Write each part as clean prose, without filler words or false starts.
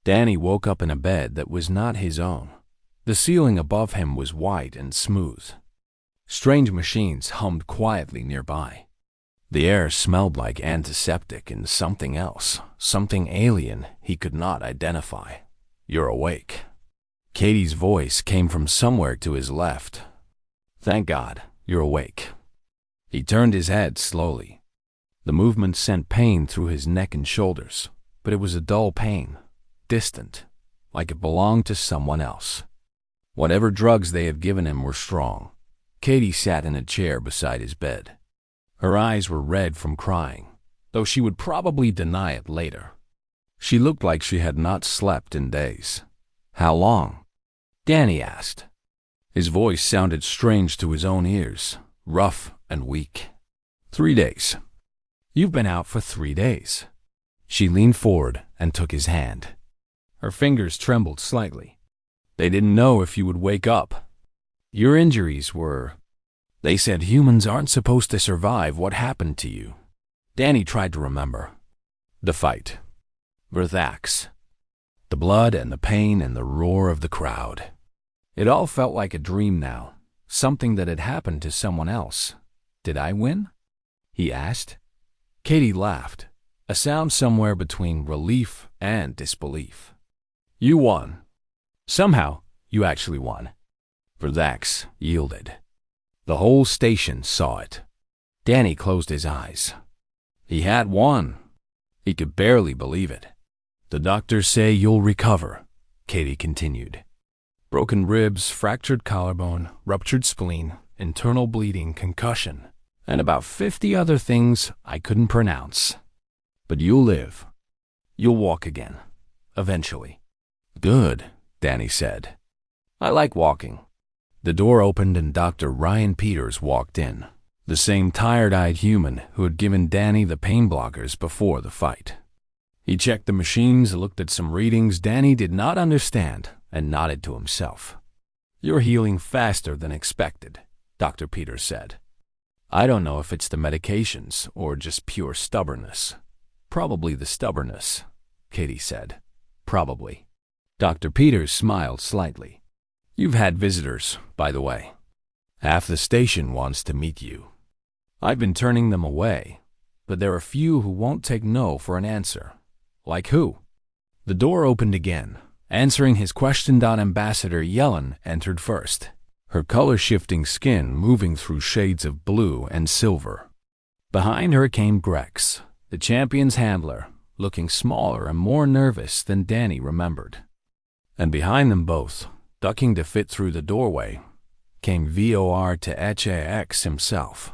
Danny woke up in a bed that was not his own. The ceiling above him was white and smooth. Strange machines hummed quietly nearby. The air smelled like antiseptic and something else, something alien he could not identify. "You're awake." Katie's voice came from somewhere to his left. "Thank God, you're awake." He turned his head slowly. The movement sent pain through his neck and shoulders, but it was a dull pain, distant, like it belonged to someone else. Whatever drugs they had given him were strong. Katie sat in a chair beside his bed. Her eyes were red from crying, though she would probably deny it later. She looked like she had not slept in days. "How long?" Danny asked. His voice sounded strange to his own ears, rough and weak. 3 days. "You've been out for 3 days." She leaned forward and took his hand. Her fingers trembled slightly. "They didn't know if you would wake up. Your injuries were... They said humans aren't supposed to survive what happened to you." Danny tried to remember. The fight. Verthax. The blood and the pain and the roar of the crowd. It all felt like a dream now, something that had happened to someone else. "Did I win?" he asked. Katie laughed, a sound somewhere between relief and disbelief. "You won. Somehow, you actually won." Verthax yielded. The whole station saw it. Danny closed his eyes. He had won. He could barely believe it. "The doctors say you'll recover," Katie continued. "Broken ribs, fractured collarbone, ruptured spleen, internal bleeding, concussion, and about 50 other things I couldn't pronounce. But you'll live. You'll walk again. Eventually." "Good," Danny said. "I like walking." The door opened and Dr. Ryan Peters walked in, the same tired-eyed human who had given Danny the pain blockers before the fight. He checked the machines, looked at some readings Danny did not understand, and nodded to himself. "You're healing faster than expected," Dr. Peters said. "I don't know if it's the medications or just pure stubbornness." "Probably the stubbornness," Katie said. "Probably." Dr. Peters smiled slightly. "You've had visitors, by the way. Half the station wants to meet you. I've been turning them away, but there are few who won't take no for an answer." "Like who?" The door opened again. Answering his question, Ambassador Yellen entered first, her color-shifting skin moving through shades of blue and silver. Behind her came Grex, the champion's handler, looking smaller and more nervous than Danny remembered. And behind them both, ducking to fit through the doorway, came VOR to HAX himself.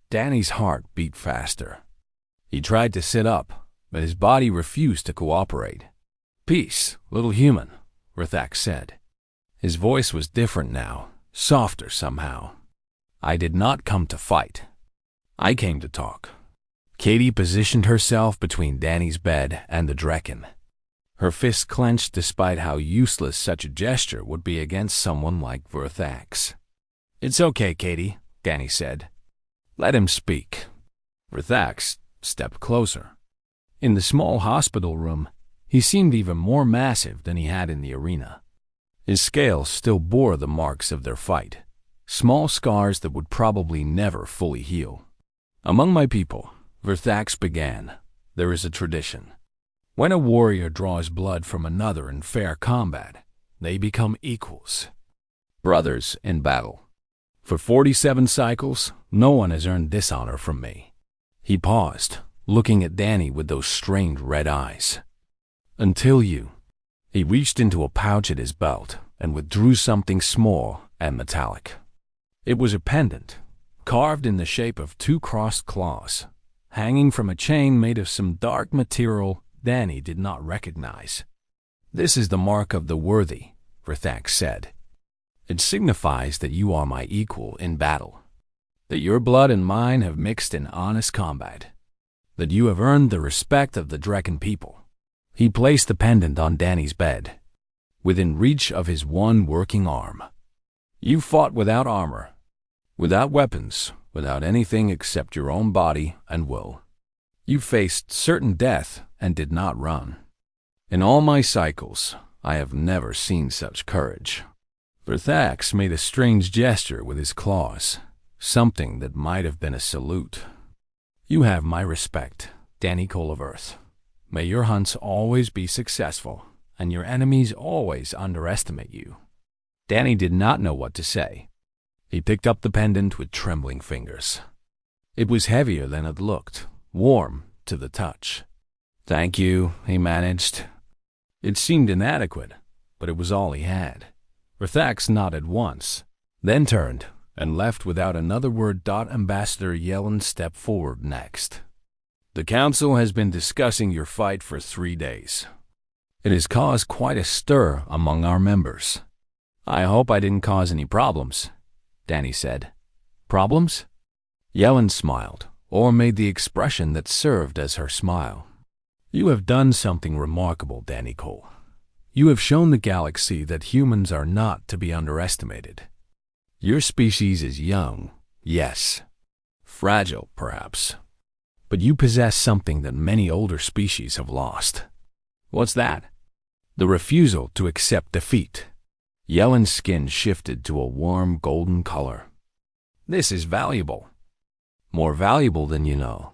Danny's heart beat faster. He tried to sit up, but his body refused to cooperate. "Peace, little human," Verthax said. His voice was different now, softer somehow. "I did not come to fight. I came to talk." Katie positioned herself between Danny's bed and the Drekken. Her fist clenched despite how useless such a gesture would be against someone like Verthax. "It's okay, Katie," Danny said. "Let him speak." Verthax stepped closer. In the small hospital room, he seemed even more massive than he had in the arena. His scales still bore the marks of their fight, small scars that would probably never fully heal. "Among my people," Verthax began, "there is a tradition. When a warrior draws blood from another in fair combat, they become equals, brothers in battle. For 47 cycles, no one has earned this honor from me." He paused, looking at Danny with those strained red eyes. "Until you." He reached into a pouch at his belt and withdrew something small and metallic. It was a pendant, carved in the shape of 2 crossed claws, hanging from a chain made of some dark material Danny did not recognize. "This is the mark of the worthy," Verthax said. "It signifies that you are my equal in battle, that your blood and mine have mixed in honest combat, that you have earned the respect of the Drekken people." He placed the pendant on Danny's bed, within reach of his one working arm. "You fought without armor, without weapons, without anything except your own body and will. You faced certain death and did not run. In all my cycles, I have never seen such courage. Verthax made a strange gesture with his claws, something that might have been a salute. You have my respect, Danny Cole of Earth. May your hunts always be successful, and your enemies always underestimate you. Danny did not know what to say. He picked up the pendant with trembling fingers. It was heavier than it looked, warm to the touch. Thank you, he managed. It seemed inadequate, but it was all he had. Verthax nodded once, then turned and left without another word. Ambassador Yellen stepped forward next. The Council has been discussing your fight for 3 days. It has caused quite a stir among our members. I hope I didn't cause any problems, Danny said. Problems? Yellen smiled, or made the expression that served as her smile. You have done something remarkable, Danny Cole. You have shown the galaxy that humans are not to be underestimated. Your species is young, yes. Fragile, perhaps. But you possess something that many older species have lost. What's that? The refusal to accept defeat. Yellen's skin shifted to a warm golden color. This is valuable. More valuable than you know.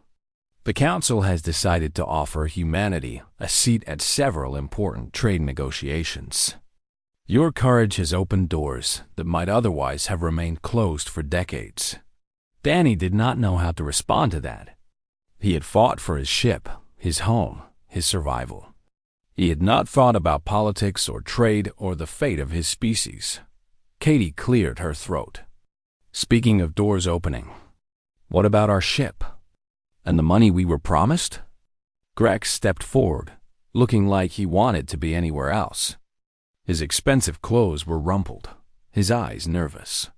The Council has decided to offer humanity a seat at several important trade negotiations. Your courage has opened doors that might otherwise have remained closed for decades. Danny did not know how to respond to that. He had fought for his ship, his home, his survival. He had not thought about politics or trade or the fate of his species. Katie cleared her throat. Speaking of doors opening, what about our ship? And the money we were promised? Grex stepped forward, looking like he wanted to be anywhere else. His expensive clothes were rumpled, his eyes nervous.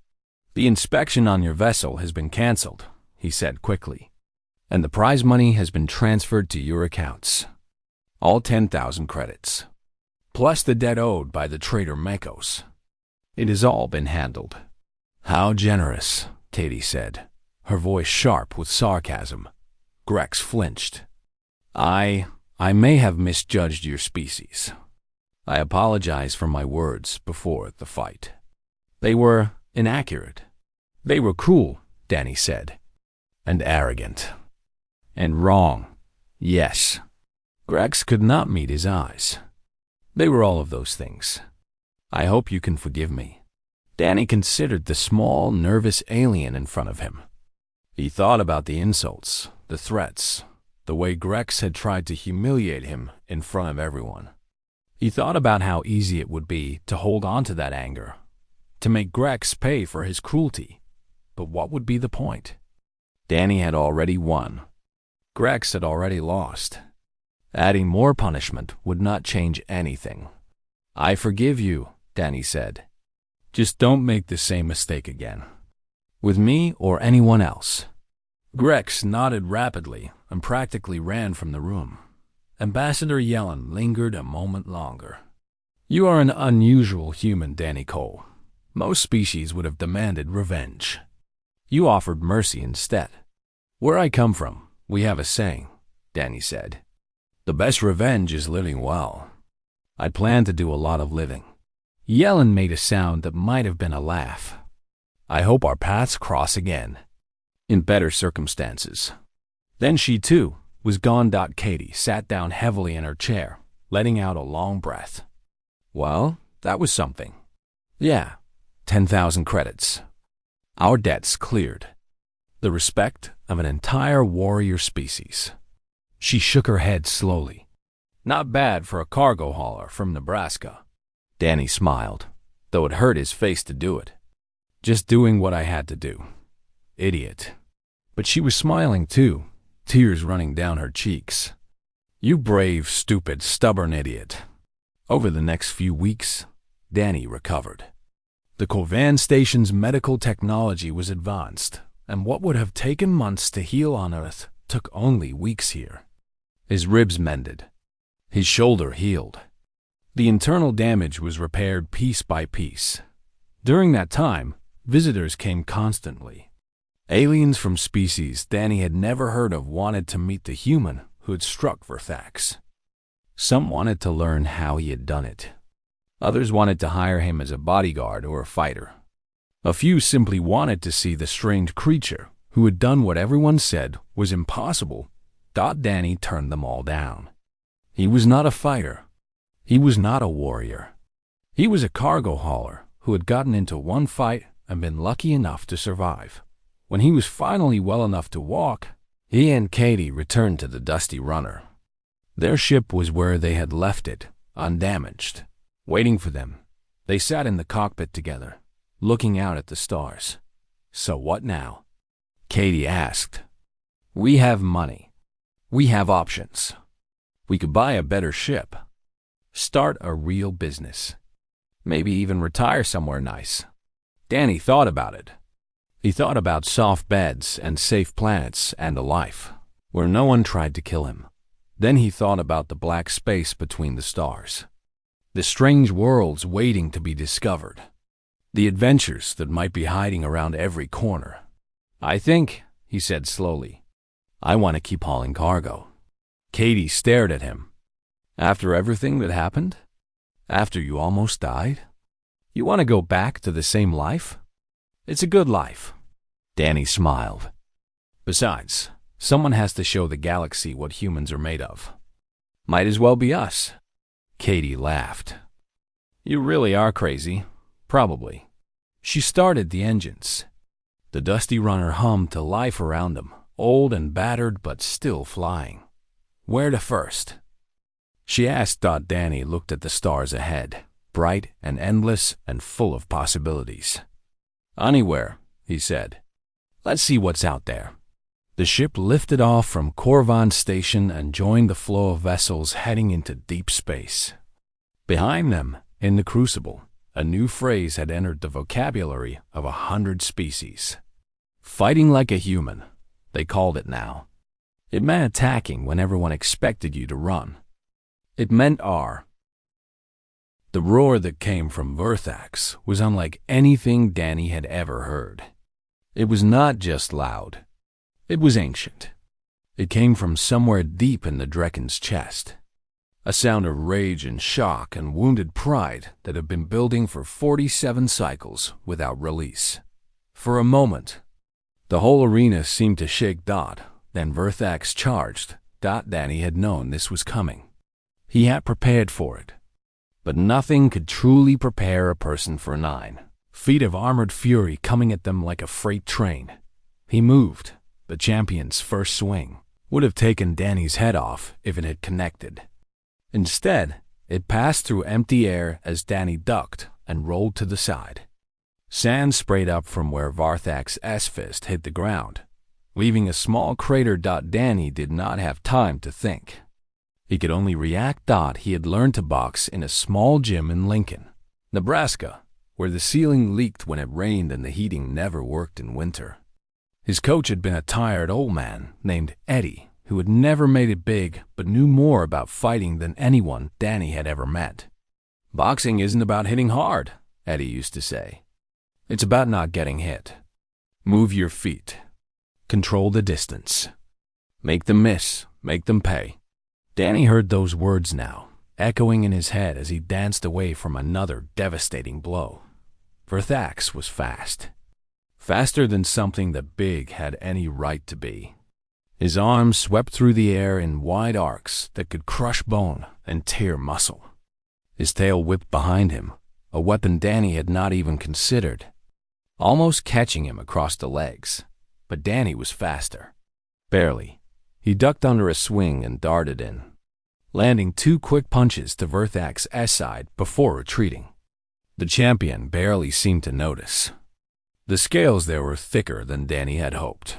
The inspection on your vessel has been canceled, he said quickly, and the prize money has been transferred to your accounts. All 10,000 credits, plus the debt owed by the traitor Mekos. It has all been handled. How generous, Katie said, her voice sharp with sarcasm. Grex flinched. I may have misjudged your species. I apologize for my words before the fight. They were inaccurate. They were cruel, Danny said. And arrogant. And wrong. Yes. Grex could not meet his eyes. They were all of those things. I hope you can forgive me. Danny considered the small, nervous alien in front of him. He thought about the insults, the threats, the way Grex had tried to humiliate him in front of everyone. He thought about how easy it would be to hold on to that anger, to make Grex pay for his cruelty. But what would be the point? Danny had already won. Grex had already lost. Adding more punishment would not change anything. I forgive you, Danny said. Just don't make the same mistake again. With me or anyone else. Grex nodded rapidly and practically ran from the room. Ambassador Yellen lingered a moment longer. You are an unusual human, Danny Cole. Most species would have demanded revenge. You offered mercy instead. Where I come from, we have a saying, Danny said. The best revenge is living well. I plan to do a lot of living. Yellen made a sound that might have been a laugh. I hope our paths cross again. In better circumstances. Then she, too, was gone. Katie sat down heavily in her chair, letting out a long breath. Well, that was something. Yeah, 10,000 credits. Our debts cleared. The respect of an entire warrior species. She shook her head slowly. Not bad for a cargo hauler from Nebraska. Danny smiled, though it hurt his face to do it. Just doing what I had to do. Idiot. But she was smiling too, tears running down her cheeks. You brave, stupid, stubborn idiot. Over the next few weeks, Danny recovered. The Corvan Station's medical technology was advanced, and what would have taken months to heal on Earth took only weeks here. His ribs mended. His shoulder healed. The internal damage was repaired piece by piece. During that time, visitors came constantly. Aliens from species Danny had never heard of wanted to meet the human who had struck Verthax. Some wanted to learn how he had done it. Others wanted to hire him as a bodyguard or a fighter. A few simply wanted to see the strange creature who had done what everyone said was impossible. Danny turned them all down. He was not a fighter. He was not a warrior. He was a cargo hauler who had gotten into one fight and been lucky enough to survive. When he was finally well enough to walk, he and Katie returned to the Dusty Runner. Their ship was where they had left it, undamaged. Waiting for them, they sat in the cockpit together, looking out at the stars. "So what now?" Katie asked. "We have money. We have options. We could buy a better ship, start a real business, maybe even retire somewhere nice." Danny thought about it. He thought about soft beds and safe planets and a life where no one tried to kill him. Then he thought about the black space between the stars, the strange worlds waiting to be discovered, the adventures that might be hiding around every corner. "I think," he said slowly, "I want to keep hauling cargo." Katie stared at him. "After everything that happened? After you almost died? You want to go back to the same life? It's a good life." Danny smiled. "Besides, someone has to show the galaxy what humans are made of. Might as well be us." Katie laughed. "You really are crazy. Probably." She started the engines. The Dusty Runner hummed to life around them, old and battered but still flying. "Where to first?" she asked. Danny looked at the stars ahead, bright and endless and full of possibilities. "Anywhere," he said. "Let's see what's out there." The ship lifted off from Corvan Station and joined the flow of vessels heading into deep space. Behind them, in the Crucible, a new phrase had entered the vocabulary of 100 species. "Fighting like a human," they called it now. It meant attacking when everyone expected you to run. It meant R. The roar that came from Verthax was unlike anything Danny had ever heard. It was not just loud. It was ancient. It came from somewhere deep in the Drekken's chest. A sound of rage and shock and wounded pride that had been building for 47 cycles without release. For a moment, the whole arena seemed to shake. Then Verthax charged. Danny had known this was coming. He had prepared for it. But nothing could truly prepare a person for 9 feet of armored fury coming at them like a freight train. He moved. The champion's first swing would have taken Danny's head off if it had connected. Instead, it passed through empty air as Danny ducked and rolled to the side. Sand sprayed up from where Verthax's S-fist hit the ground, leaving a small crater. Danny did not have time to think. He could only react. He had learned to box in a small gym in Lincoln, Nebraska, where the ceiling leaked when it rained and the heating never worked in winter. His coach had been a tired old man named Eddie, who had never made it big but knew more about fighting than anyone Danny had ever met. "Boxing isn't about hitting hard," Eddie used to say. "It's about not getting hit. Move your feet. Control the distance. Make them miss. Make them pay." Danny heard those words now, echoing in his head as he danced away from another devastating blow. Verthax was fast. Faster than something that big had any right to be. His arms swept through the air in wide arcs that could crush bone and tear muscle. His tail whipped behind him, a weapon Danny had not even considered, almost catching him across the legs. But Danny was faster. Barely. He ducked under a swing and darted in, landing 2 quick punches to Verthax's S-side before retreating. The champion barely seemed to notice. The scales there were thicker than Danny had hoped.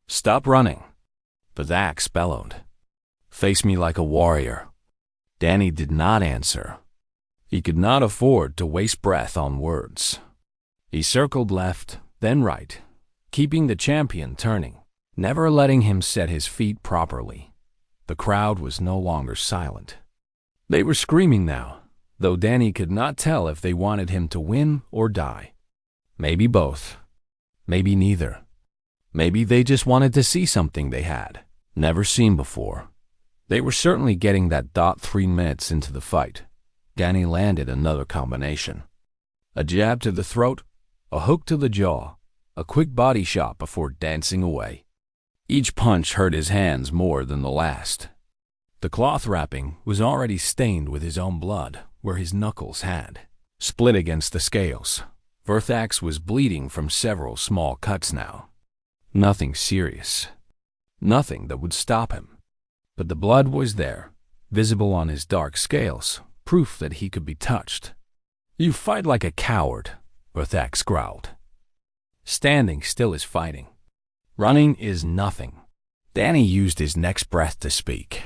"Stop running," Verthax bellowed. "Face me like a warrior." Danny did not answer. He could not afford to waste breath on words. He circled left, then right, keeping the champion turning, never letting him set his feet properly. The crowd was no longer silent. They were screaming now, though Danny could not tell if they wanted him to win or die. Maybe both. Maybe neither. Maybe they just wanted to see something they had never seen before. They were certainly getting that. 3 minutes into the fight, Danny landed another combination. A jab to the throat, a hook to the jaw, a quick body shot before dancing away. Each punch hurt his hands more than the last. The cloth wrapping was already stained with his own blood where his knuckles had split against the scales. Verthax was bleeding from several small cuts now. Nothing serious. Nothing that would stop him. But the blood was there, visible on his dark scales, proof that he could be touched. "You fight like a coward," Verthax growled. "Standing still is fighting. Running is nothing." Danny used his next breath to speak.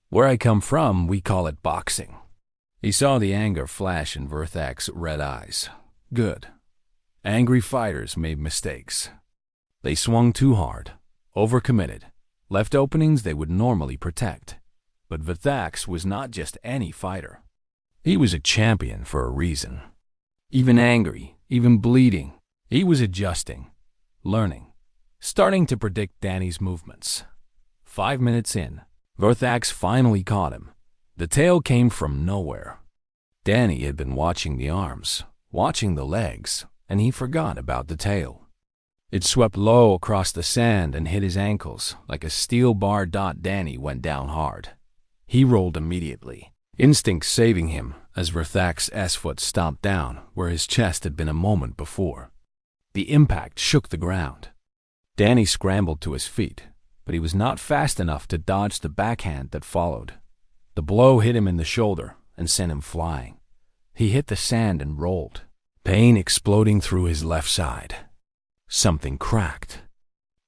"Where I come from, we call it boxing." He saw the anger flash in Verthax's red eyes. Good. Angry fighters made mistakes. They swung too hard, overcommitted, left openings they would normally protect. But Verthax was not just any fighter. He was a champion for a reason. Even angry, even bleeding, he was adjusting, learning, starting to predict Danny's movements. 5 minutes in, Verthax finally caught him. The tail came from nowhere. Danny had been watching the arms, watching the legs, and he forgot about the tail. It swept low across the sand and hit his ankles like a steel bar. Danny went down hard. He rolled immediately, instinct saving him as Verthax's foot stomped down where his chest had been a moment before. The impact shook the ground. Danny scrambled to his feet, but he was not fast enough to dodge the backhand that followed. The blow hit him in the shoulder and sent him flying. He hit the sand and rolled, pain exploding through his left side. Something cracked.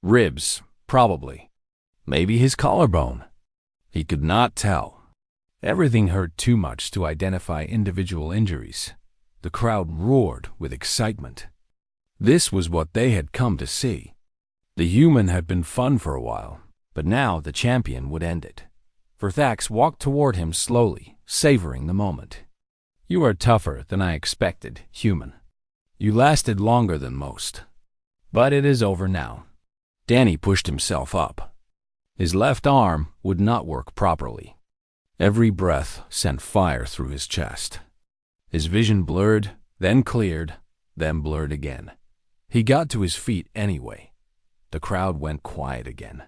Ribs, probably. Maybe his collarbone. He could not tell. Everything hurt too much to identify individual injuries. The crowd roared with excitement. This was what they had come to see. The human had been fun for a while, but now the champion would end it. Verthax walked toward him slowly, savoring the moment. "You are tougher than I expected, human. You lasted longer than most. But it is over now." Danny pushed himself up. His left arm would not work properly. Every breath sent fire through his chest. His vision blurred, then cleared, then blurred again. He got to his feet anyway. The crowd went quiet again.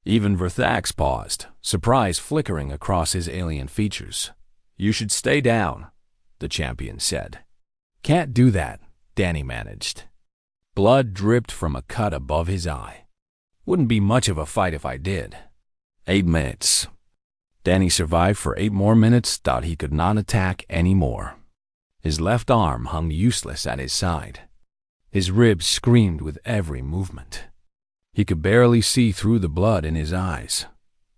Even Verthax paused, surprise flickering across his alien features. "You should stay down," the champion said. "Can't do that," Danny managed. Blood dripped from a cut above his eye. "Wouldn't be much of a fight if I did." 8 minutes. Danny survived for 8 more minutes. He could not attack anymore. His left arm hung useless at his side. His ribs screamed with every movement. He could barely see through the blood in his eyes,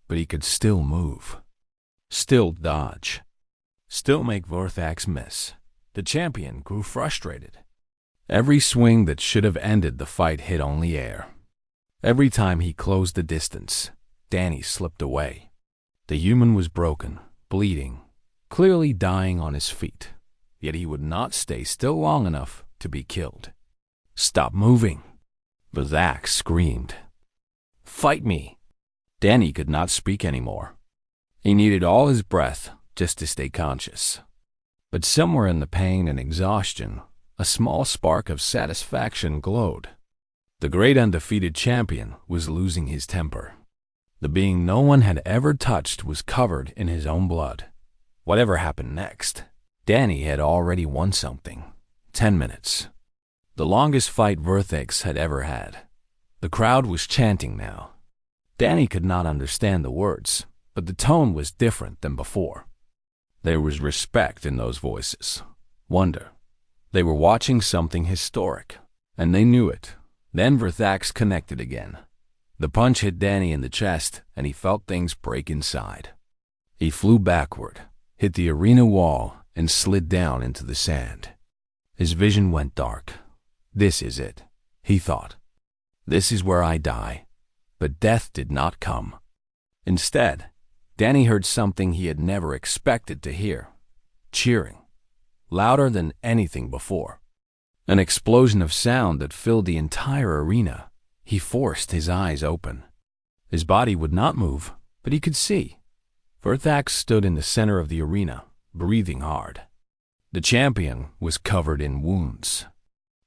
but he could still move, still dodge, still make Verthax miss. The champion grew frustrated. Every swing that should have ended the fight hit only air. Every time he closed the distance, Danny slipped away. The human was broken, bleeding, clearly dying on his feet, yet he would not stay still long enough to be killed. "Stop moving," Verthax screamed. "Fight me." Danny could not speak anymore. He needed all his breath just to stay conscious. But somewhere in the pain and exhaustion, a small spark of satisfaction glowed. The great undefeated champion was losing his temper. The being no one had ever touched was covered in his own blood. Whatever happened next, Danny had already won something. 10 minutes. The longest fight Verthax had ever had. The crowd was chanting now. Danny could not understand the words, but the tone was different than before. There was respect in those voices. Wonder. They were watching something historic, and they knew it. Then Verthax connected again. The punch hit Danny in the chest, and he felt things break inside. He flew backward, hit the arena wall, and slid down into the sand. His vision went dark. This is it, he thought. This is where I die. But death did not come. Instead, Danny heard something he had never expected to hear. Cheering. Louder than anything before. An explosion of sound that filled the entire arena. He forced his eyes open. His body would not move, but he could see. Verthax stood in the center of the arena, breathing hard. The champion was covered in wounds.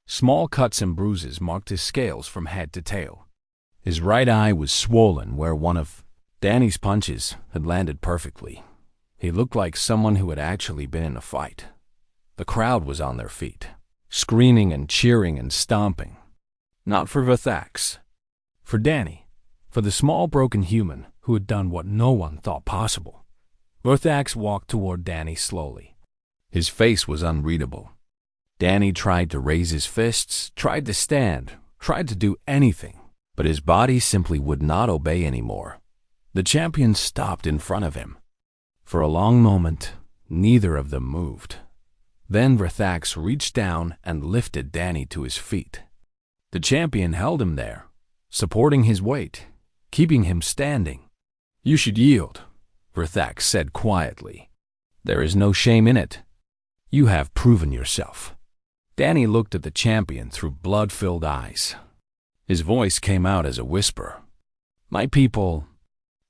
Small cuts and bruises marked his scales from head to tail. His right eye was swollen where one of Danny's punches had landed perfectly. He looked like someone who had actually been in a fight. The crowd was on their feet, screaming and cheering and stomping. Not for Verthax. For Danny. For the small broken human who had done what no one thought possible. Verthax walked toward Danny slowly. His face was unreadable. Danny tried to raise his fists, tried to stand, tried to do anything, but his body simply would not obey anymore. The champion stopped in front of him. For a long moment, neither of them moved. Then Verthax reached down and lifted Danny to his feet. The champion held him there, supporting his weight, keeping him standing. "You should yield," Verthax said quietly. "There is no shame in it. You have proven yourself." Danny looked at the champion through blood-filled eyes. His voice came out as a whisper. "My people,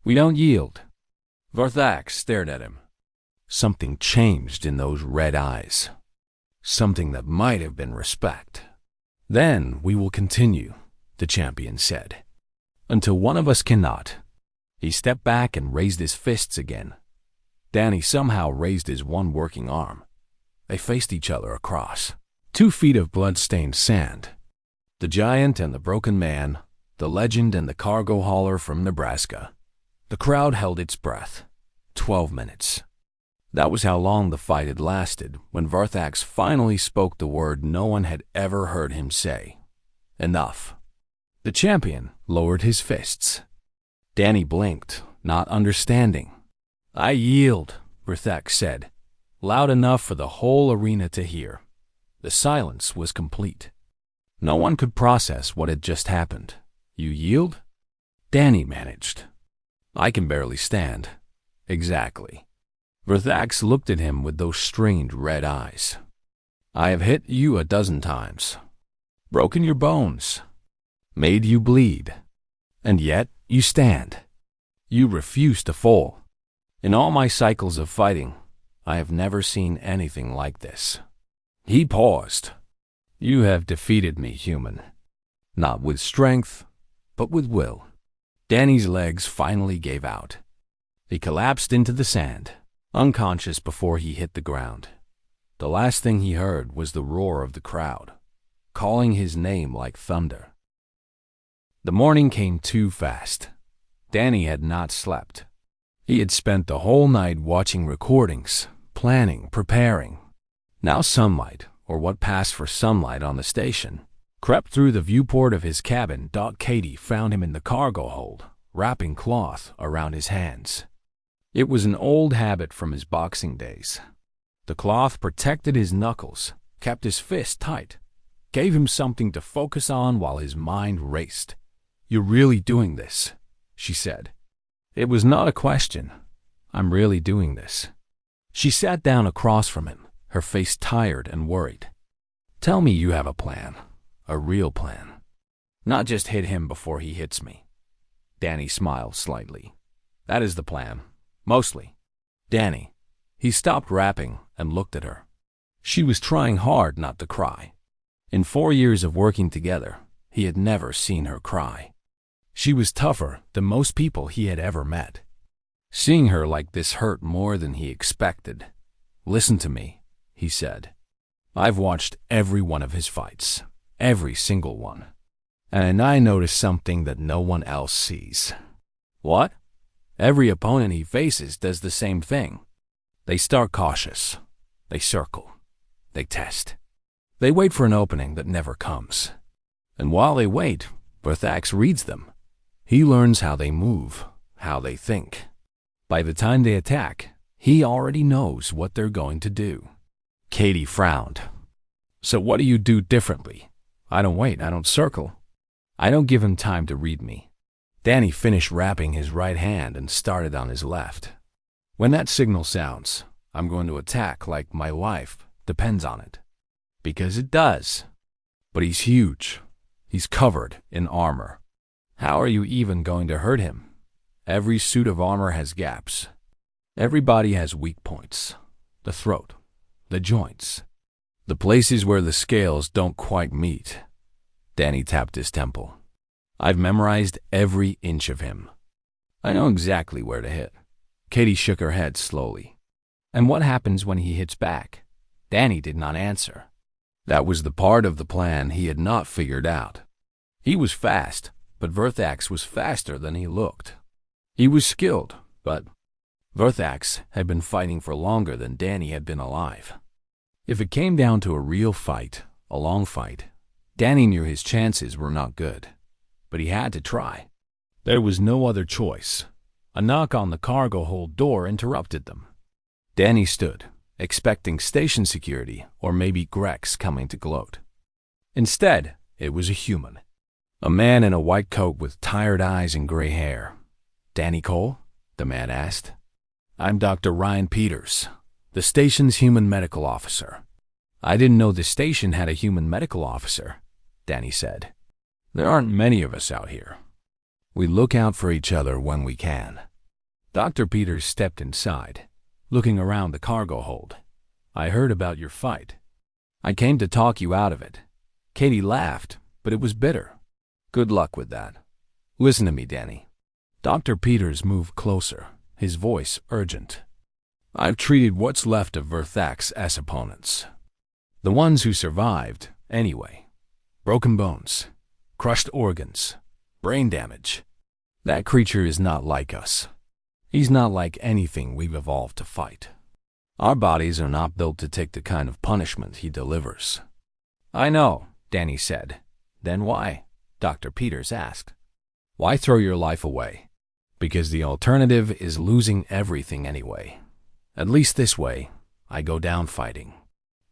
we don't yield." Verthax stared at him. Something changed in those red eyes. Something that might have been respect. "Then we will continue," the champion said, "until one of us cannot." He stepped back and raised his fists again. Danny somehow raised his one working arm. They faced each other across 2 feet of blood-stained sand. The giant and the broken man, the legend and the cargo hauler from Nebraska. The crowd held its breath. 12 minutes. That was how long the fight had lasted when Verthax finally spoke the word no one had ever heard him say. Enough. The champion lowered his fists. Danny blinked, not understanding. "I yield," Verthax said, loud enough for the whole arena to hear. The silence was complete. No one could process what had just happened. "You yield?" Danny managed. "I can barely stand." "Exactly." Verthax looked at him with those strained red eyes. "I have hit you a dozen times, broken your bones, made you bleed, and yet you stand. You refuse to fall. In all my cycles of fighting, I have never seen anything like this." He paused. "You have defeated me, human. Not with strength, but with will." Danny's legs finally gave out. He collapsed into the sand, unconscious before he hit the ground. The last thing he heard was the roar of the crowd, calling his name like thunder. The morning came too fast. Danny had not slept. He had spent the whole night watching recordings, planning, preparing. Now sunlight, or what passed for sunlight on the station, crept through the viewport of his cabin. Katie found him in the cargo hold, wrapping cloth around his hands. It was an old habit from his boxing days. The cloth protected his knuckles, kept his fist tight, gave him something to focus on while his mind raced. "You're really doing this," she said. It was not a question. "I'm really doing this." She sat down across from him, her face tired and worried. "Tell me you have a plan, a real plan. Not just hit him before he hits me." Danny smiled slightly. "That is the plan, mostly." "Danny." He stopped rapping and looked at her. She was trying hard not to cry. In 4 years of working together, he had never seen her cry. She was tougher than most people he had ever met. Seeing her like this hurt more than he expected. "Listen to me," he said. "I've watched every one of his fights, every single one. And I noticed something that no one else sees." "What?" "Every opponent he faces does the same thing. They start cautious. They circle. They test. They wait for an opening that never comes. And while they wait, Verthax reads them. He learns how they move, how they think. By the time they attack, he already knows what they're going to do." Katie frowned. "So what do you do differently?" "I don't wait. I don't circle. I don't give him time to read me." Danny finished wrapping his right hand and started on his left. "When that signal sounds, I'm going to attack like my life depends on it." "Because it does." "But he's huge. He's covered in armor. How are you even going to hurt him? Every suit of armor has gaps. Everybody has weak points. The throat, the joints, the places where the scales don't quite meet. Danny tapped his temple. I've memorized every inch of him. I know exactly where to hit. Katie shook her head slowly. And what happens when he hits back? Danny did not answer. That was the part of the plan he had not figured out. He was fast, but Verthax was faster than he looked. He was skilled, but Verthax had been fighting for longer than Danny had been alive. If it came down to a real fight, a long fight, Danny knew his chances were not good. But he had to try. There was no other choice. A knock on the cargo hold door interrupted them. Danny stood, expecting station security or maybe Grex coming to gloat. Instead, it was a human. A man in a white coat with tired eyes and gray hair. Danny Cole? The man asked. I'm Dr. Ryan Peters, the station's human medical officer. I didn't know the station had a human medical officer, Danny said. There aren't many of us out here. We look out for each other when we can. Dr. Peters stepped inside, looking around the cargo hold. I heard about your fight. I came to talk you out of it. Katie laughed, but it was bitter. Good luck with that. Listen to me, Danny. Dr. Peters moved closer, his voice urgent. I've treated what's left of Verthax as opponents. The ones who survived, anyway. Broken bones, crushed organs, brain damage. That creature is not like us. He's not like anything we've evolved to fight. Our bodies are not built to take the kind of punishment he delivers. I know, Danny said. Then why? Dr. Peters asked. Why throw your life away? Because the alternative is losing everything anyway. At least this way, I go down fighting.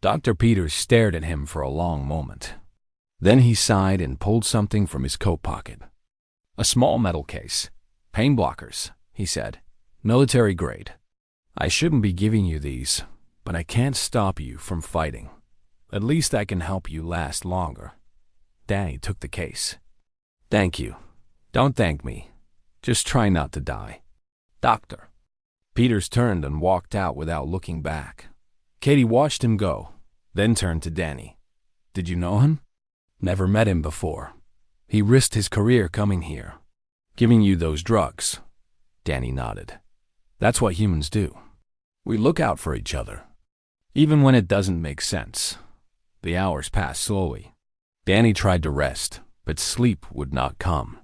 Dr. Peters stared at him for a long moment. Then he sighed and pulled something from his coat pocket. A small metal case. Pain blockers, he said. Military grade. I shouldn't be giving you these, but I can't stop you from fighting. At least I can help you last longer. Danny took the case. Thank you. Don't thank me. Just try not to die. Doctor. Peters turned and walked out without looking back. Katie watched him go, then turned to Danny. Did you know him? Never met him before. He risked his career coming here. Giving you those drugs. Danny nodded. That's what humans do. We look out for each other. Even when it doesn't make sense. The hours passed slowly. Danny tried to rest, but sleep would not come.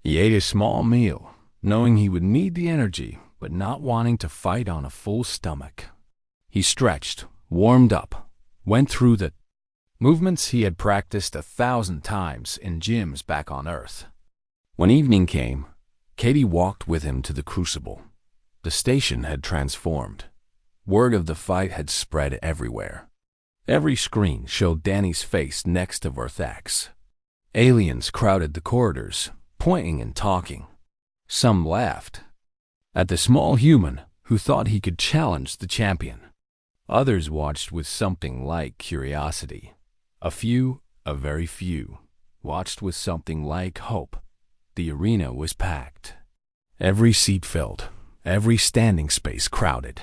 He ate a small meal, knowing he would need the energy, but not wanting to fight on a full stomach. He stretched, warmed up, went through the movements he had practiced 1,000 times in gyms back on Earth. When evening came, Katie walked with him to the crucible. The station had transformed. Word of the fight had spread everywhere. Every screen showed Danny's face next to Verthax. Aliens crowded the corridors, pointing and talking. Some laughed at the small human who thought he could challenge the champion. Others watched with something like curiosity. A few, a very few, watched with something like hope. The arena was packed. Every seat filled, every standing space crowded.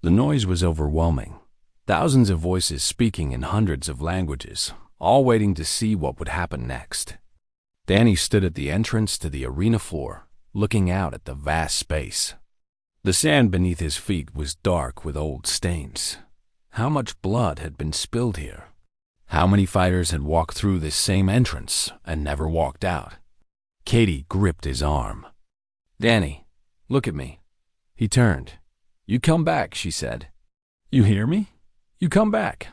The noise was overwhelming. Thousands of voices speaking in hundreds of languages, all waiting to see what would happen next. Danny stood at the entrance to the arena floor, looking out at the vast space. The sand beneath his feet was dark with old stains. How much blood had been spilled here? How many fighters had walked through this same entrance and never walked out? Katie gripped his arm. Danny, look at me. He turned. You come back, she said. You hear me? You come back.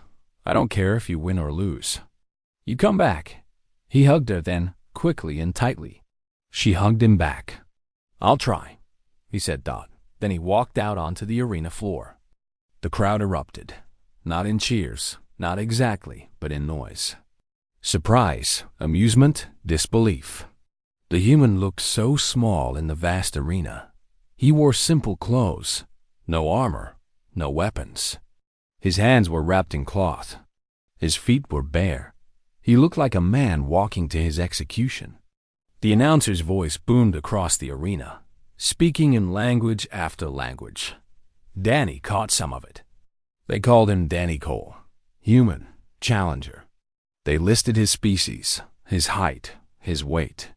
I don't care if you win or lose. You come back. He hugged her then, quickly and tightly. She hugged him back. I'll try, he said. Then he walked out onto the arena floor. The crowd erupted. Not in cheers, not exactly, but in noise. Surprise, amusement, disbelief. The human looked so small in the vast arena. He wore simple clothes, no armor, no weapons. His hands were wrapped in cloth. His feet were bare. He looked like a man walking to his execution. The announcer's voice boomed across the arena, speaking in language after language. Danny caught some of it. They called him Danny Cole, human, challenger. They listed his species, his height, his weight.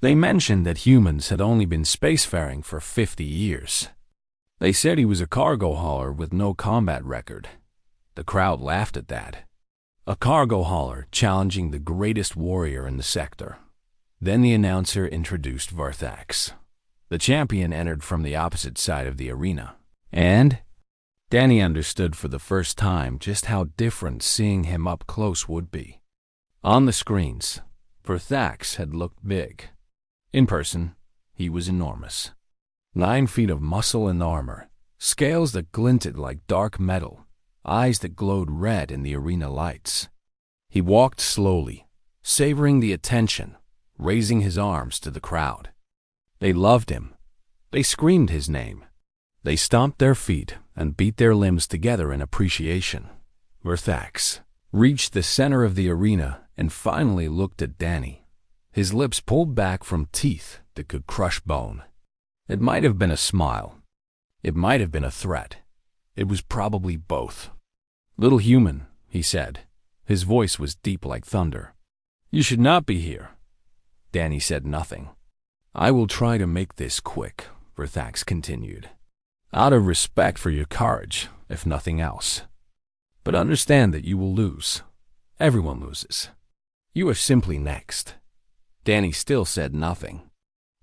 They mentioned that humans had only been spacefaring for 50 years. They said he was a cargo hauler with no combat record. The crowd laughed at that. A cargo hauler challenging the greatest warrior in the sector. Then the announcer introduced Verthax. The champion entered from the opposite side of the arena. And Danny understood for the first time just how different seeing him up close would be. On the screens, Verthax had looked big. In person, he was enormous. 9 feet of muscle and armor, scales that glinted like dark metal, eyes that glowed red in the arena lights. He walked slowly, savoring the attention, raising his arms to the crowd. They loved him. They screamed his name. They stomped their feet and beat their limbs together in appreciation. Verthax reached the center of the arena and finally looked at Danny, his lips pulled back from teeth that could crush bone. It might have been a smile. It might have been a threat. It was probably both. "Little human," he said. His voice was deep like thunder. "You should not be here." Danny said nothing. "I will try to make this quick," Verthax continued. "Out of respect for your courage, if nothing else. But understand that you will lose. Everyone loses. You are simply next." Danny still said nothing.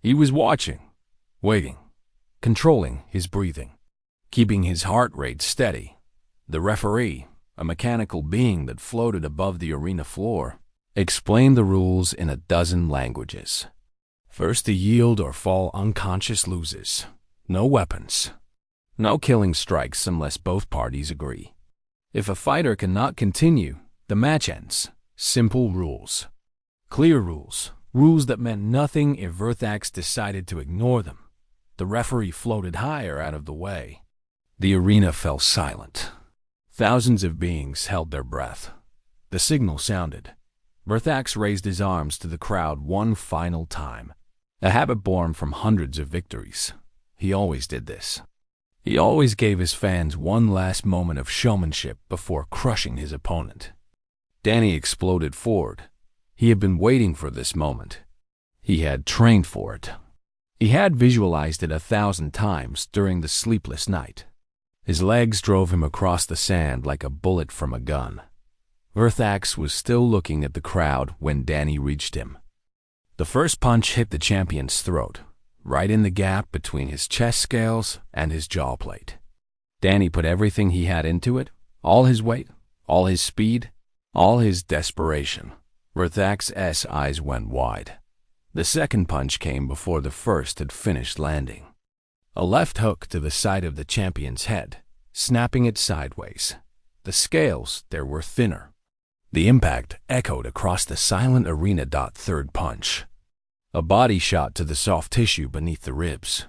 He was watching, waiting, controlling his breathing, keeping his heart rate steady. The referee, a mechanical being that floated above the arena floor, explained the rules in a dozen languages. First to yield or fall unconscious loses. No weapons. No killing strikes unless both parties agree. If a fighter cannot continue, the match ends. Simple rules. Clear rules. Rules that meant nothing if Verthax decided to ignore them. The referee floated higher out of the way. The arena fell silent. Thousands of beings held their breath. The signal sounded. Verthax raised his arms to the crowd one final time, a habit born from hundreds of victories. He always did this. He always gave his fans one last moment of showmanship before crushing his opponent. Danny exploded forward. He had been waiting for this moment. He had trained for it. He had visualized it 1,000 times during the sleepless night. His legs drove him across the sand like a bullet from a gun. Verthax was still looking at the crowd when Danny reached him. The first punch hit the champion's throat, right in the gap between his chest scales and his jaw plate. Danny put everything he had into it, all his weight, all his speed, all his desperation. Verthax's eyes went wide. The second punch came before the first had finished landing. A left hook to the side of the champion's head, snapping it sideways. The scales there were thinner. The impact echoed across the silent arena. Third punch. A body shot to the soft tissue beneath the ribs.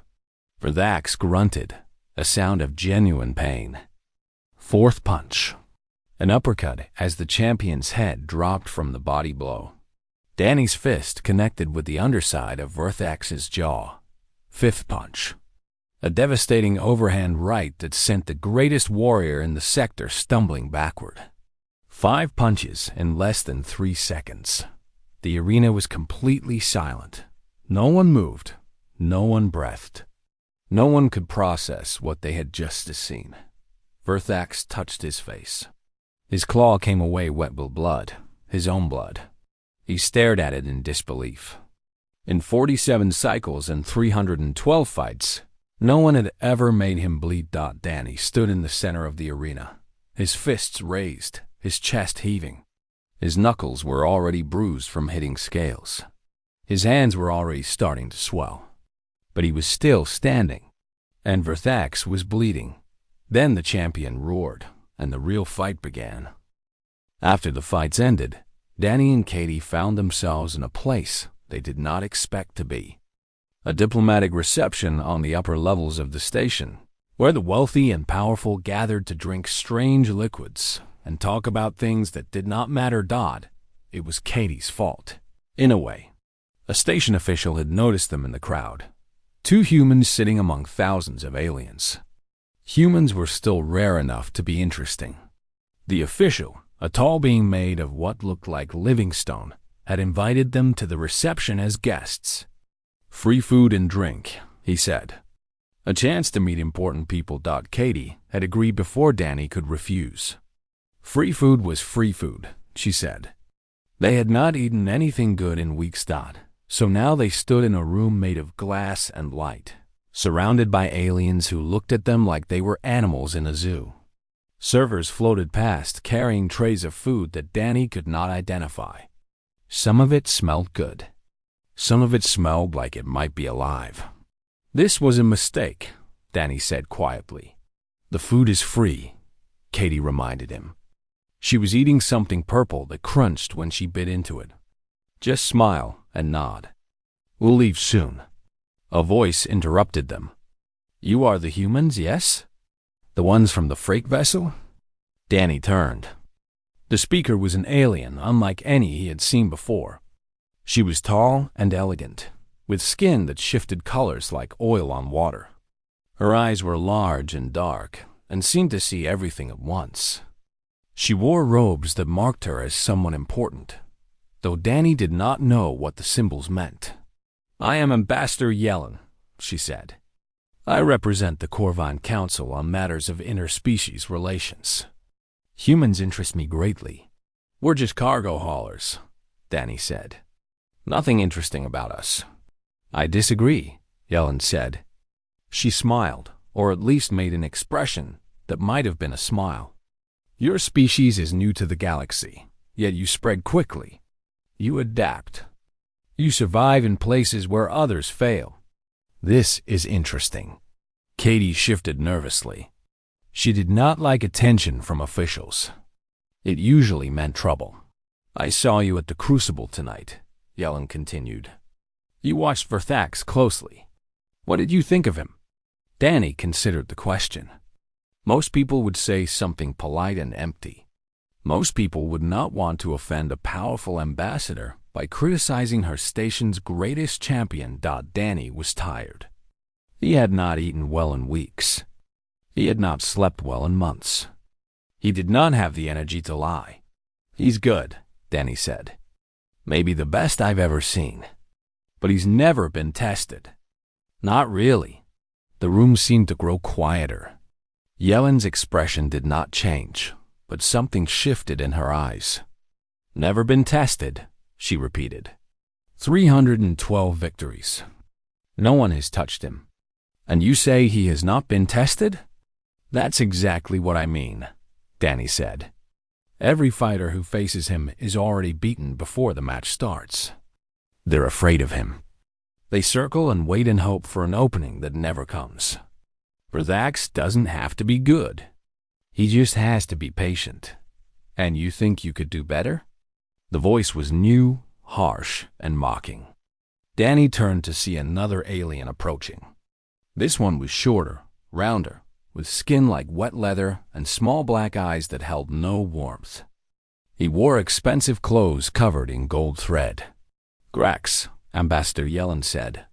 Verthax grunted, a sound of genuine pain. Fourth punch. An uppercut as the champion's head dropped from the body blow. Danny's fist connected with the underside of Verthax's jaw. Fifth punch. A devastating overhand right that sent the greatest warrior in the sector stumbling backward. 5 punches in less than 3 seconds. The arena was completely silent. No one moved. No one breathed. No one could process what they had just seen. Verthax touched his face. His claw came away wet with blood, his own blood. He stared at it in disbelief. In 47 cycles and 312 fights, no one had ever made him bleed. Danny stood in the center of the arena, his fists raised, his chest heaving. His knuckles were already bruised from hitting scales. His hands were already starting to swell. But he was still standing, and Verthax was bleeding. Then the champion roared, and the real fight began. After the fights ended, Danny and Katie found themselves in a place they did not expect to be. A diplomatic reception on the upper levels of the station, where the wealthy and powerful gathered to drink strange liquids and talk about things that did not matter. It was Katie's fault. In a way, a station official had noticed them in the crowd. 2 humans sitting among thousands of aliens. Humans were still rare enough to be interesting. The official, a tall being made of what looked like living stone, had invited them to the reception as guests. "Free food and drink," he said. A chance to meet important people. Katie had agreed before Danny could refuse. Free food was free food, she said. They had not eaten anything good in weeks. So now they stood in a room made of glass and light, surrounded by aliens who looked at them like they were animals in a zoo. Servers floated past, carrying trays of food that Danny could not identify. Some of it smelled good. Some of it smelled like it might be alive. "This was a mistake," Danny said quietly. "The food is free," Katie reminded him. She was eating something purple that crunched when she bit into it. "Just smile and nod. We'll leave soon." A voice interrupted them. "You are the humans, yes? The ones from the freight vessel?" Danny turned. The speaker was an alien unlike any he had seen before. She was tall and elegant, with skin that shifted colors like oil on water. Her eyes were large and dark, and seemed to see everything at once. She wore robes that marked her as someone important, though Danny did not know what the symbols meant. "I am Ambassador Yellen," she said. "I represent the Corvine Council on matters of interspecies relations. Humans interest me greatly." "We're just cargo haulers," Danny said. "Nothing interesting about us." "I disagree," Yellen said. She smiled, or at least made an expression that might have been a smile. "Your species is new to the galaxy, yet you spread quickly. You adapt. You survive in places where others fail. This is interesting." Katie shifted nervously. She did not like attention from officials. It usually meant trouble. "I saw you at the Crucible tonight," Yellen continued. "You watched Verthax closely. What did you think of him?" Danny considered the question. Most people would say something polite and empty. Most people would not want to offend a powerful ambassador by criticizing her station's greatest champion. Danny was tired. He had not eaten well in weeks. He had not slept well in months. He did not have the energy to lie. "He's good," Danny said. "Maybe the best I've ever seen. But he's never been tested." "Not really." The room seemed to grow quieter. Yellen's expression did not change, but something shifted in her eyes. "Never been tested," she repeated. 312 victories. No one has touched him. "And you say he has not been tested?" "That's exactly what I mean," Danny said. "Every fighter who faces him is already beaten before the match starts. They're afraid of him. They circle and wait and hope for an opening that never comes. Verthax doesn't have to be good. He just has to be patient. And you think you could do better?" The voice was new, harsh, and mocking. Danny turned to see another alien approaching. This one was shorter, rounder, with skin like wet leather and small black eyes that held no warmth. He wore expensive clothes covered in gold thread. "Grex," Ambassador Yellen said.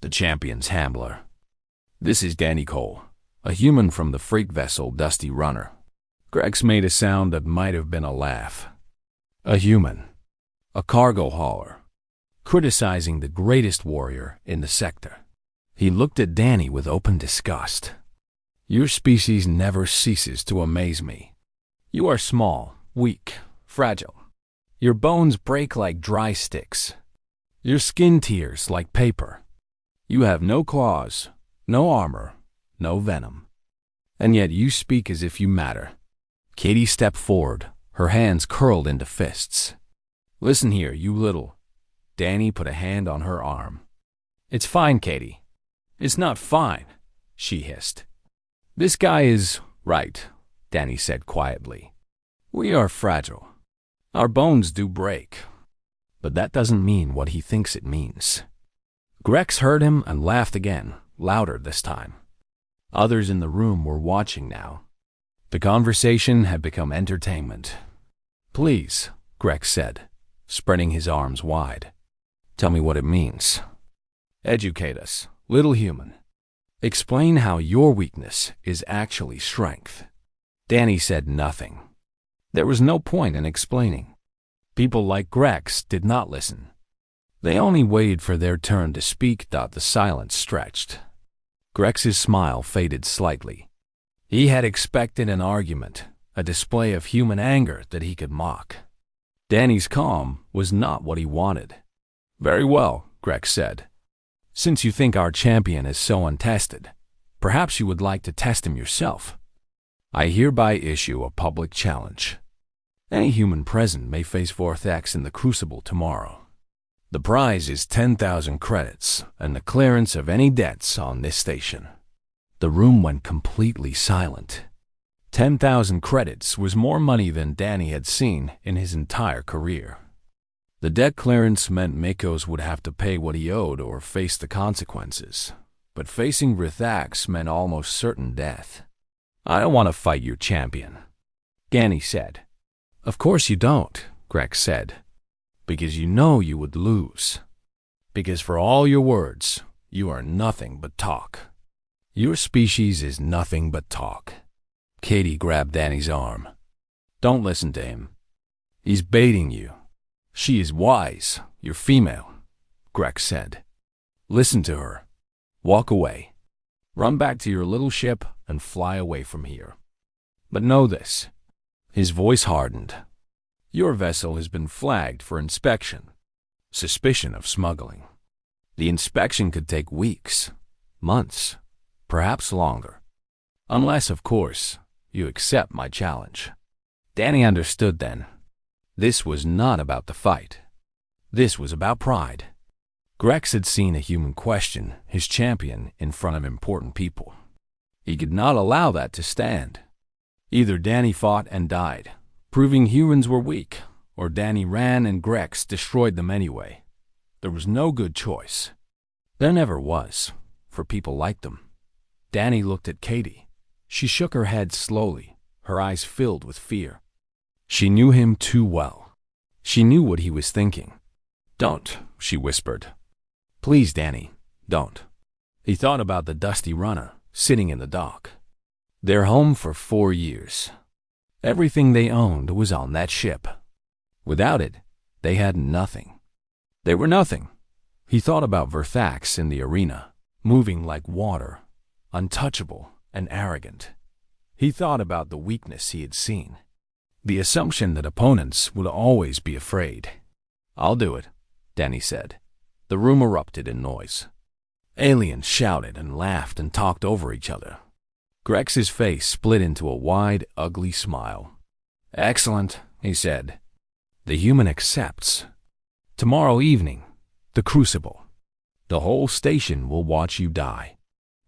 "The champion's handler. This is Danny Cole, a human from the freight vessel Dusty Runner." Grex made a sound that might have been a laugh. A human. A cargo hauler. Criticizing the greatest warrior in the sector. He looked at Danny with open disgust. "Your species never ceases to amaze me. You are small, weak, fragile. Your bones break like dry sticks. Your skin tears like paper. You have no claws, no armor, no venom. And yet you speak as if you matter." Katie stepped forward, her hands curled into fists. "Listen here, you little—" Danny put a hand on her arm. "It's fine, Katie. It's not fine," she hissed. "This guy is right," Danny said quietly. "We are fragile. Our bones do break. But that doesn't mean what he thinks it means." Grex heard him and laughed again, louder this time. Others in the room were watching now. The conversation had become entertainment. "Please," Grex said, spreading his arms wide. "Tell me what it means. Educate us, little human." Explain how your weakness is actually strength. Danny said nothing. There was no point in explaining. People like Grex did not listen. They only waited for their turn to speak. The silence stretched. Grex's smile faded slightly. He had expected an argument, a display of human anger that he could mock. Danny's calm was not what he wanted. Very well, Grex said. Since you think our champion is so untested, perhaps you would like to test him yourself. I hereby issue a public challenge. Any human present may face Vortex in the Crucible tomorrow. The prize is 10,000 credits and the clearance of any debts on this station. The room went completely silent. 10,000 credits was more money than Danny had seen in his entire career. The debt clearance meant Mikos would have to pay what he owed or face the consequences. But facing Rithax meant almost certain death. I don't want to fight your champion, Danny said. Of course you don't, Grex said. Because you know you would lose. Because for all your words, you are nothing but talk. Your species is nothing but talk. Katie grabbed Danny's arm. Don't listen to him. He's baiting you. She is wise. You're female, Grex said. Listen to her. Walk away. Run back to your little ship and fly away from here. But know this. His voice hardened. Your vessel has been flagged for inspection. Suspicion of smuggling. The inspection could take weeks, months, perhaps longer. Unless, of course, you accept my challenge. Danny understood then. This was not about the fight. This was about pride. Grex had seen a human question his champion in front of important people. He could not allow that to stand. Either Danny fought and died, proving humans were weak, or Danny ran and Grex destroyed them anyway. There was no good choice. There never was, for people like them. Danny looked at Katie. She shook her head slowly, her eyes filled with fear. She knew him too well. She knew what he was thinking. Don't, she whispered. Please, Danny, don't. He thought about the dusty runner sitting in the dock. Their home for 4 years. Everything they owned was on that ship. Without it, they had nothing. They were nothing. He thought about Verthax in the arena, moving like water, untouchable and arrogant. He thought about the weakness he had seen. The assumption that opponents would always be afraid. I'll do it, Danny said. The room erupted in noise. Aliens shouted and laughed and talked over each other. Grex's face split into a wide, ugly smile. Excellent, he said. The human accepts. Tomorrow evening, the Crucible. The whole station will watch you die.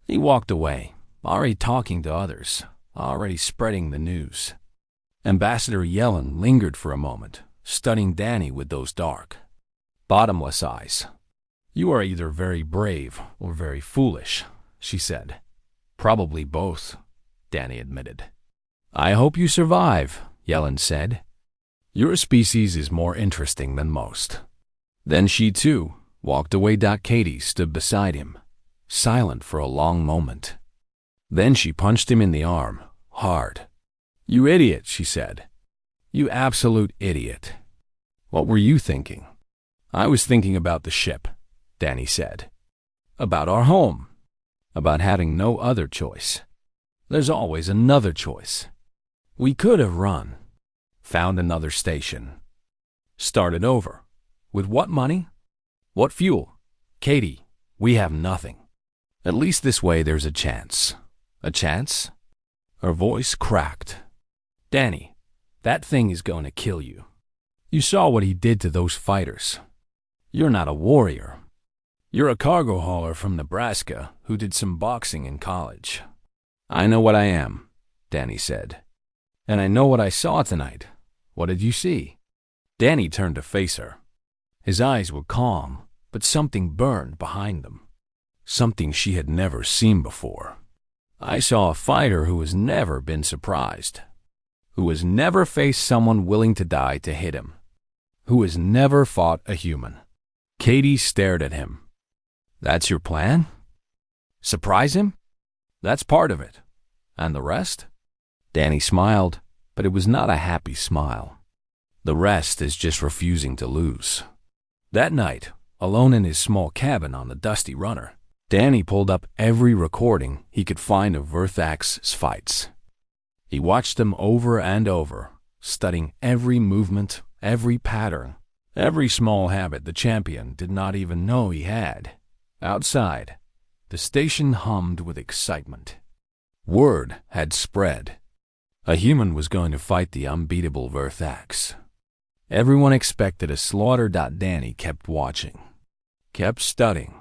He walked away, already talking to others, already spreading the news. Ambassador Yellen lingered for a moment, studying Danny with those dark, bottomless eyes. You are either very brave or very foolish, she said. Probably both, Danny admitted. I hope you survive, Yellen said. Your species is more interesting than most. Then she, too, walked away. Katie stood beside him, silent for a long moment. Then she punched him in the arm, hard. You idiot, she said. You absolute idiot. What were you thinking? I was thinking about the ship, Danny said. About our home. About having no other choice. There's always another choice. We could have run, found another station, started over. With what money? What fuel? Katie, we have nothing. At least this way there's a chance. A chance? Her voice cracked. Danny, that thing is going to kill you. You saw what he did to those fighters. You're not a warrior. You're a cargo hauler from Nebraska who did some boxing in college. I know what I am, Danny said. And I know what I saw tonight. What did you see? Danny turned to face her. His eyes were calm, but something burned behind them. Something she had never seen before. I saw a fighter who has never been surprised. Who has never faced someone willing to die to hit him. Who has never fought a human. Katie stared at him. That's your plan? Surprise him? That's part of it. And the rest? Danny smiled, but it was not a happy smile. The rest is just refusing to lose. That night, alone in his small cabin on the dusty runner, Danny pulled up every recording he could find of Verthax's fights. He watched them over and over, studying every movement, every pattern, every small habit the champion did not even know he had. Outside, the station hummed with excitement. Word had spread. A human was going to fight the unbeatable Verthax. Everyone expected a slaughter. Danny kept watching, kept studying,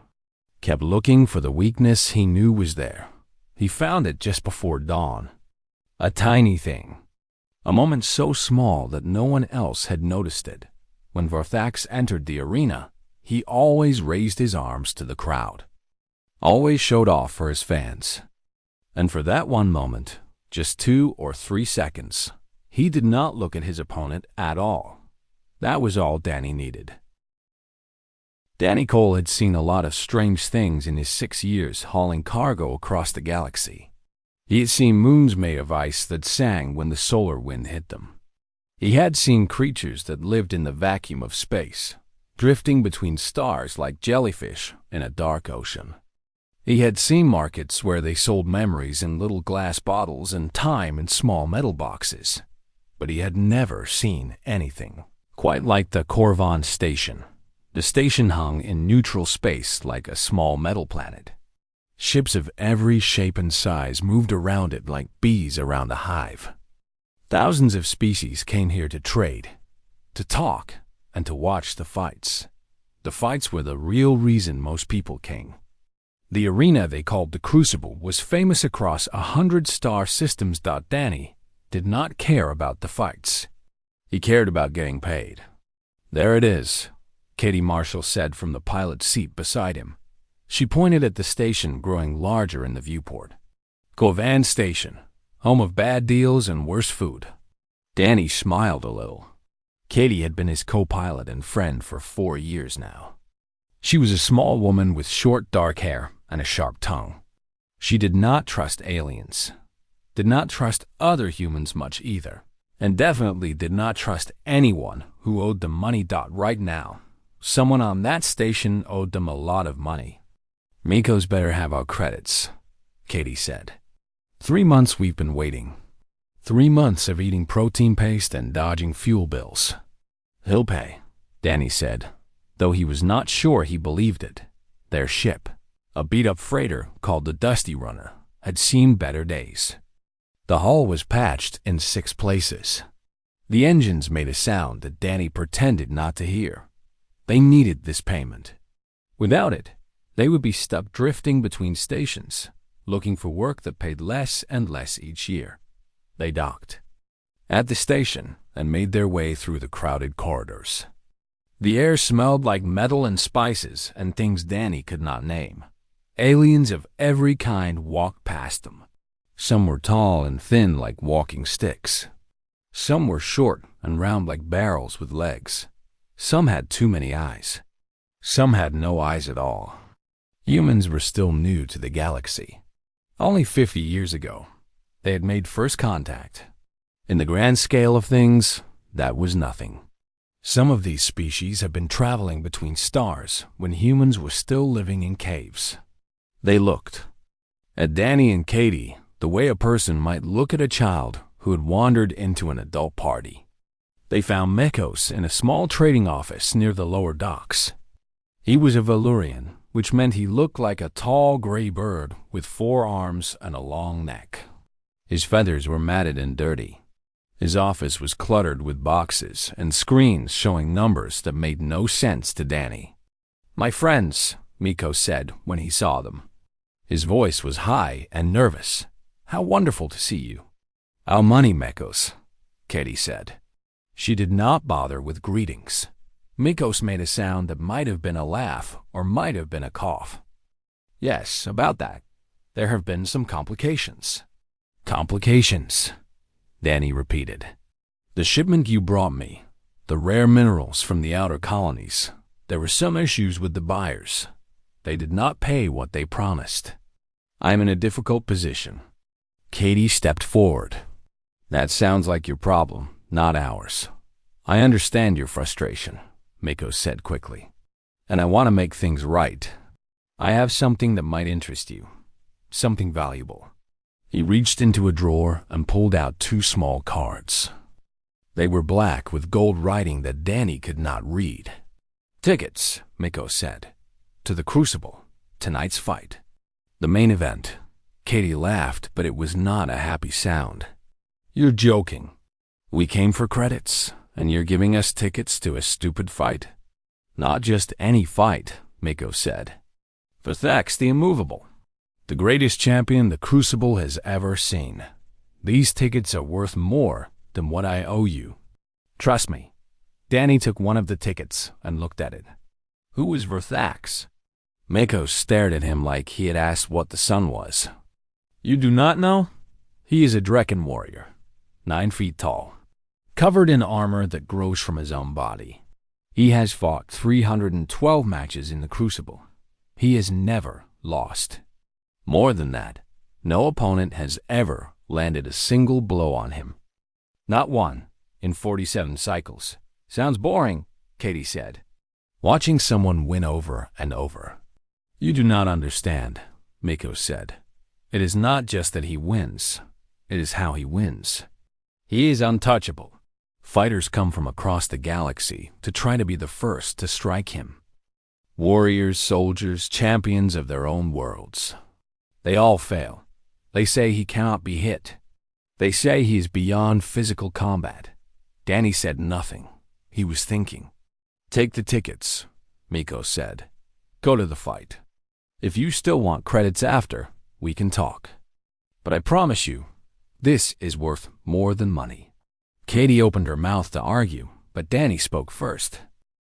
kept looking for the weakness he knew was there. He found it just before dawn. A tiny thing. A moment so small that no one else had noticed it. When Verthax entered the arena, he always raised his arms to the crowd. Always showed off for his fans. And for that one moment, just 2 or 3 seconds, he did not look at his opponent at all. That was all Danny needed. Danny Cole had seen a lot of strange things in his 6 years hauling cargo across the galaxy. He had seen moons made of ice that sang when the solar wind hit them. He had seen creatures that lived in the vacuum of space, drifting between stars like jellyfish in a dark ocean. He had seen markets where they sold memories in little glass bottles and time in small metal boxes. But he had never seen anything quite like the Corvan station. The station hung in neutral space like a small metal planet. Ships of every shape and size moved around it like bees around a hive. Thousands of species came here to trade, to talk, and to watch the fights. The fights were the real reason most people came. The arena they called the Crucible was famous across 100 star systems. Danny did not care about the fights. He cared about getting paid. There it is, Katie Marshall said from the pilot's seat beside him. She pointed at the station growing larger in the viewport. Corvan Station, home of bad deals and worse food. Danny smiled a little. Katie had been his co-pilot and friend for 4 years now. She was a small woman with short dark hair and a sharp tongue. She did not trust aliens, did not trust other humans much either, and definitely did not trust anyone who owed them money. Right now, someone on that station owed them a lot of money. Miko's better have our credits, Katie said. 3 months we've been waiting. 3 months of eating protein paste and dodging fuel bills. He'll pay, Danny said, though he was not sure he believed it. Their ship, a beat-up freighter called the Dusty Runner, had seen better days. The hull was patched in 6 places. The engines made a sound that Danny pretended not to hear. They needed this payment. Without it, they would be stuck drifting between stations, looking for work that paid less and less each year. They docked at the station and made their way through the crowded corridors. The air smelled like metal and spices and things Danny could not name. Aliens of every kind walked past them. Some were tall and thin like walking sticks. Some were short and round like barrels with legs. Some had too many eyes. Some had no eyes at all. Humans were still new to the galaxy. Only 50 years ago, they had made first contact. In the grand scale of things, that was nothing. Some of these species had been traveling between stars when humans were still living in caves. They looked at Danny and Katie the way a person might look at a child who had wandered into an adult party. They found Mekos in a small trading office near the lower docks. He was a Valurian, which meant he looked like a tall gray bird with 4 arms and a long neck. His feathers were matted and dirty. His office was cluttered with boxes and screens showing numbers that made no sense to Danny. "My friends," Miko said when he saw them. His voice was high and nervous. "How wonderful to see you." "Our money, Mekos," Katie said. She did not bother with greetings. Mikos made a sound that might have been a laugh or might have been a cough. "Yes, about that. There have been some complications." "Complications," Danny repeated. "The shipment you brought me, the rare minerals from the outer colonies, there were some issues with the buyers. They did not pay what they promised." I'm in a difficult position. Katie stepped forward. That sounds like your problem, not ours. I understand your frustration, Mako said quickly. And I want to make things right. I have something that might interest you. Something valuable. He reached into a drawer and pulled out 2 small cards. They were black with gold writing that Danny could not read. Tickets, Mako said. To the Crucible, tonight's fight. The main event. Katie laughed, but it was not a happy sound. You're joking. We came for credits, and you're giving us tickets to a stupid fight? Not just any fight, Mako said. Verthax the Immovable. The greatest champion the Crucible has ever seen. These tickets are worth more than what I owe you. Trust me. Danny took one of the tickets and looked at it. Who was Verthax? Mako stared at him like he had asked what the sun was. You do not know? He is a Drekken warrior, 9 feet tall, covered in armor that grows from his own body. He has fought 312 matches in the Crucible. He has never lost. More than that, no opponent has ever landed a single blow on him. Not one in 47 cycles. Sounds boring, Katie said, watching someone win over and over. You do not understand, Mako said. It is not just that he wins. It is how he wins. He is untouchable. Fighters come from across the galaxy to try to be the first to strike him. Warriors, soldiers, champions of their own worlds. They all fail. They say he cannot be hit. They say he is beyond physical combat. Danny said nothing. He was thinking. Take the tickets, Miko said. Go to the fight. If you still want credits after, we can talk. But I promise you, this is worth more than money. Katie opened her mouth to argue, but Danny spoke first.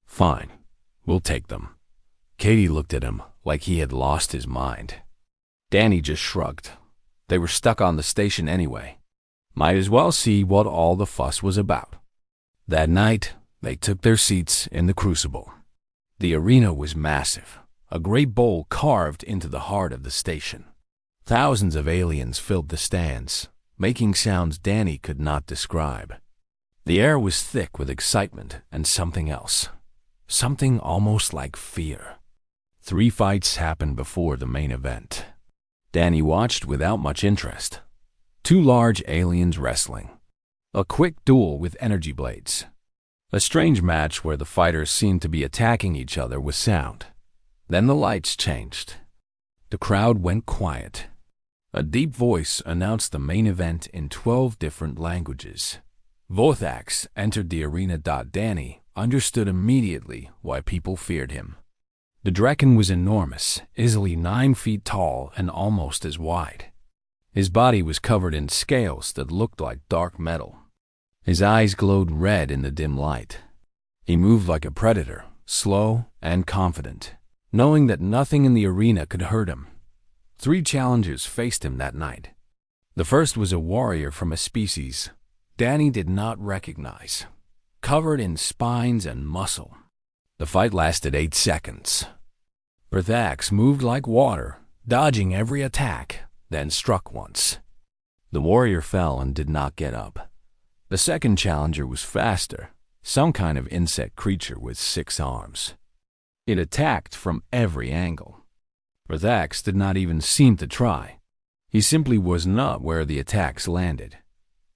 Fine, we'll take them. Katie looked at him like he had lost his mind. Danny just shrugged. They were stuck on the station anyway. Might as well see what all the fuss was about. That night, they took their seats in the Crucible. The arena was massive, a great bowl carved into the heart of the station. Thousands of aliens filled the stands, making sounds Danny could not describe. The air was thick with excitement and something else. Something almost like fear. 3 fights happened before the main event. Danny watched without much interest. 2 large aliens wrestling. A quick duel with energy blades. A strange match where the fighters seemed to be attacking each other with sound. Then the lights changed. The crowd went quiet. A deep voice announced the main event in 12 different languages. Verthax entered the arena. Danny understood immediately why people feared him. The Drekken was enormous, easily 9 feet tall and almost as wide. His body was covered in scales that looked like dark metal. His eyes glowed red in the dim light. He moved like a predator, slow and confident, knowing that nothing in the arena could hurt him. 3 challengers faced him that night. The first was a warrior from a species Danny did not recognize, covered in spines and muscle. The fight lasted 8 seconds. Verthax moved like water, dodging every attack, then struck once. The warrior fell and did not get up. The second challenger was faster, some kind of insect creature with 6 arms. It attacked from every angle. Verthax did not even seem to try. He simply was not where the attacks landed.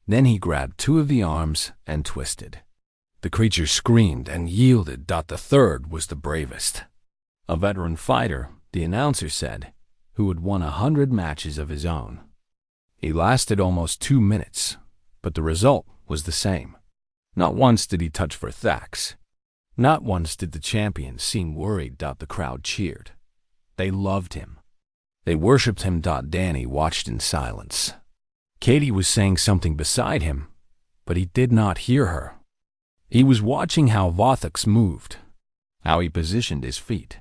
Then he grabbed 2 of the arms and twisted. The creature screamed and yielded. The third was the bravest. A veteran fighter, the announcer said, who had won 100 matches of his own. He lasted almost 2 minutes, but the result was the same. Not once did he touch Verthax. Not once did the champion seem worried. The crowd cheered. They loved him. They worshipped him. Danny watched in silence. Katie was saying something beside him, but he did not hear her. He was watching how Verthax moved, how he positioned his feet,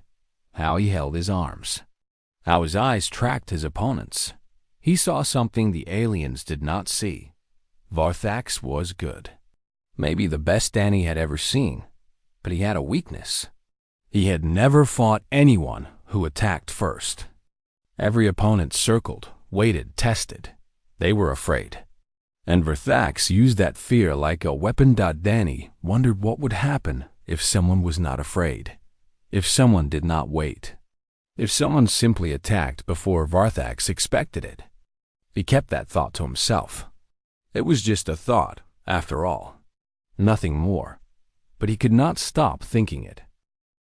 how he held his arms, how his eyes tracked his opponents. He saw something the aliens did not see. Verthax was good. Maybe the best Danny had ever seen, but he had a weakness. He had never fought anyone who attacked first. Every opponent circled, waited, tested. They were afraid. And Verthax used that fear like a weapon. Danny wondered what would happen if someone was not afraid, if someone did not wait, if someone simply attacked before Verthax expected it. He kept that thought to himself. It was just a thought, after all, nothing more, but he could not stop thinking it.